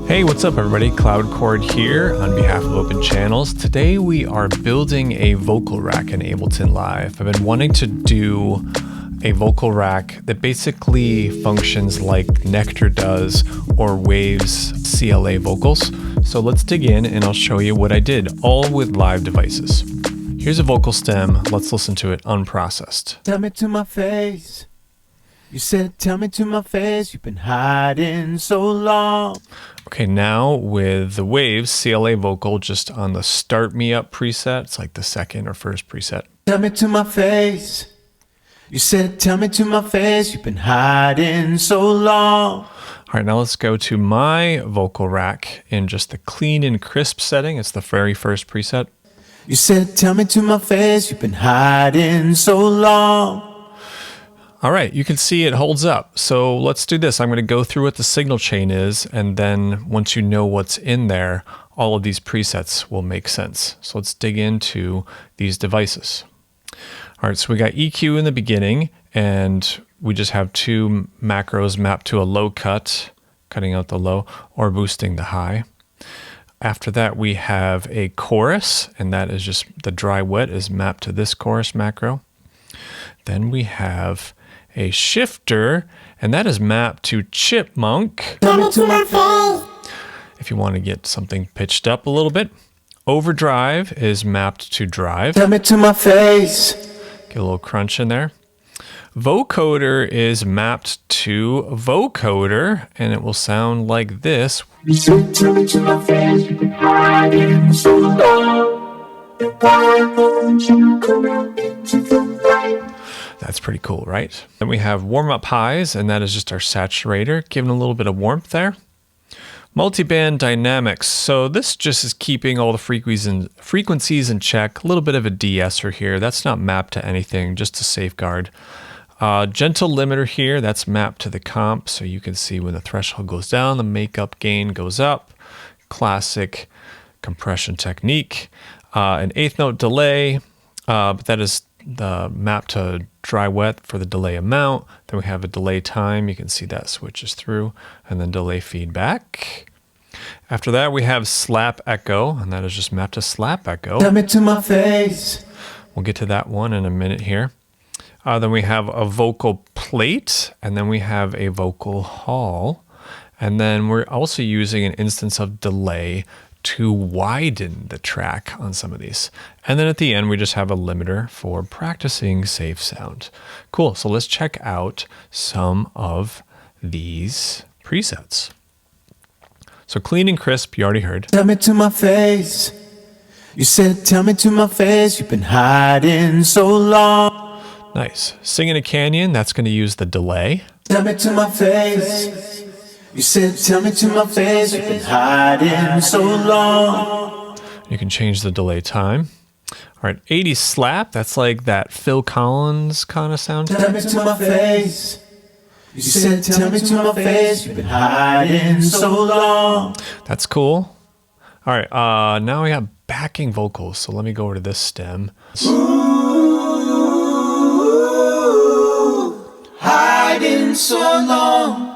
Hey, what's up everybody? Cloudchord here on behalf of Open Channels. Today we are building a vocal rack in Ableton Live. I've been wanting to do a vocal rack that basically functions like Nectar does or Wave's CLA vocals. So let's dig in and I'll show you what I did, all with live devices. Here's a vocal stem. Let's listen to it unprocessed. Tell me to my face. You said, tell me to my face, you've been hiding so long. Okay, now with the Waves CLA vocal just on the Start Me Up preset, it's like the second or first preset. Tell me to my face. You said, tell me to my face, you've been hiding so long. All right, now let's go to my vocal rack in just the clean and crisp setting. It's the very first preset. You said, tell me to my face, you've been hiding so long. All right, you can see it holds up. So let's do this. I'm going to go through what the signal chain is, and then once you know what's in there, all of these presets will make sense. So let's dig into these devices. All right, so we got EQ in the beginning, and we just have two macros mapped to a low cut, cutting out the low, or boosting the high. After that, we have a chorus, and that is just the dry wet is mapped to this chorus macro. Then we have a shifter, and that is mapped to chipmunk. If you want to get something pitched up a little bit. Overdrive is mapped to drive. Tell me to my face. Get a little crunch in there. Vocoder is mapped to vocoder, and it will sound like this. You said, tell me to my face, you've been hiding so long. Why won't you come out into the light? That's pretty cool, right? Then we have warm-up highs, and that is just our saturator, giving a little bit of warmth there. Multiband dynamics. So this just is keeping all the frequencies in check. A little bit of a de-esser here. That's not mapped to anything, just to safeguard. Gentle limiter here, that's mapped to the comp, so you can see when the threshold goes down, the makeup gain goes up. Classic compression technique. An eighth note delay, but that is the map to dry wet for the delay amount. Then we have a delay time. You can see that switches through, and then delay feedback. After that, we have slap echo, and that is just mapped to slap echo. Tell me to my face. We'll get to that one in a minute here. Then we have a vocal plate, and then we have a vocal hall. And then we're also using an instance of delay to widen the track on some of these. And then at the end, we just have a limiter for practicing safe sound. Cool, so let's check out some of these presets. So clean and crisp, you already heard. Tell me to my face. You said, tell me to my face, you've been hiding so long. Nice. Sing in a Canyon, that's gonna use the delay. Tell me to my face. You said, tell me to my face, you've been hiding so long. You can change the delay time. All right, 80s slap, that's like that Phil Collins kind of sound. Tell me to my face. You said, tell me to my face, you've been hiding so long. That's cool. All right, now we have backing vocals. So let me go over to this stem. Ooh, hiding so long.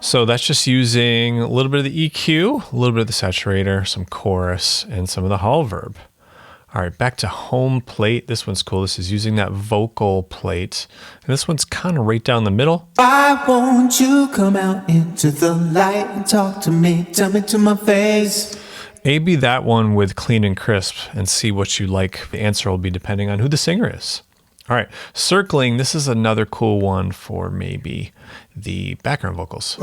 So that's just using a little bit of the EQ, a little bit of the saturator, some chorus, and some of the hall verb. All right, back to home plate. This one's cool. This is using that vocal plate. And this one's kind of right down the middle. Why won't you come out into the light and talk to me? Tell me to my face. A/B that one with clean and crisp and see what you like. The answer will be depending on who the singer is. All right, circling. This is another cool one for maybe the background vocals. A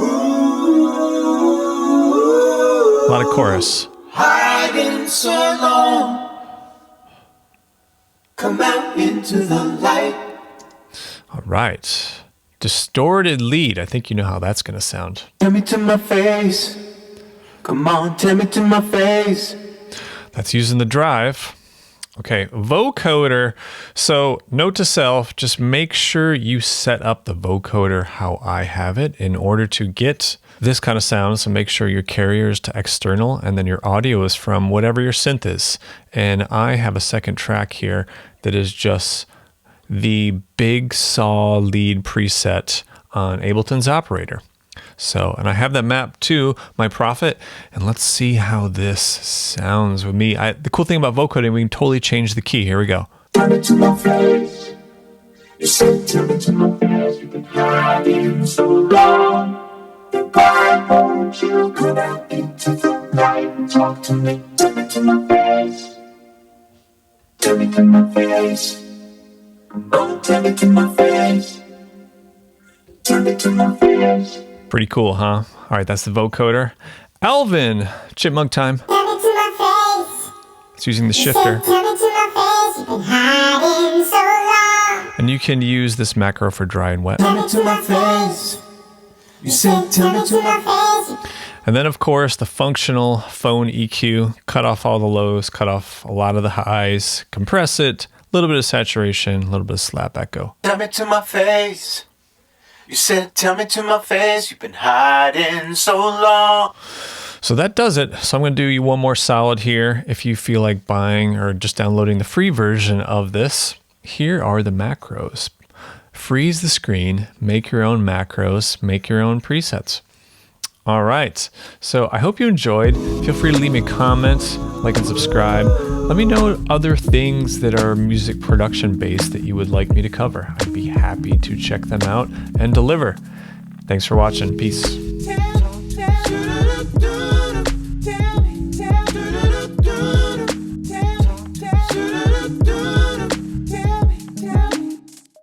lot of chorus. Hiding so long. Come out into the light. All right. Distorted lead. I think you know how that's going to sound. Tell me to my face. Come on, tell me to my face. That's using the drive. Okay, vocoder. So note to self, just make sure you set up the vocoder how I have it in order to get this kind of sound. So make sure your carrier is to external and then your audio is from whatever your synth is. And I have a second track here that is just the big saw lead preset on Ableton's operator. So, and I have that mapped to my Prophet, and let's see how this sounds with me. The cool thing about Vocoder, we can totally change the key. Here we go. Tell it to my face. You said, tell it to my face. You've been hiding so long. Why won't you come out into the light and talk to me? Tell it to my face. Tell it to my face. Oh, tell it to my face. Tell it to my face. Pretty cool, huh? All right, that's the vocoder. Alvin, chipmunk time. Tell it to my face. It's using the shifter. Tell it to my face. You've been hiding so long. And you can use this macro for dry and wet. Tell it to my face. You said, tell it to my face. And then, of course, the functional phone EQ. Cut off all the lows, cut off a lot of the highs, compress it, a little bit of saturation, a little bit of slap echo. Tell me to my face. You said, tell me to my face. You've been hiding so long. So that does it. So I'm going to do you one more solid here. If you feel like buying or just downloading the free version of this, here are the macros. Freeze the screen, make your own macros, make your own presets. All right. So I hope you enjoyed. Feel free to leave me a comment, like and subscribe. Let me know other things that are music production based that you would like me to cover. I'd be happy to check them out and deliver. Thanks for watching. Peace.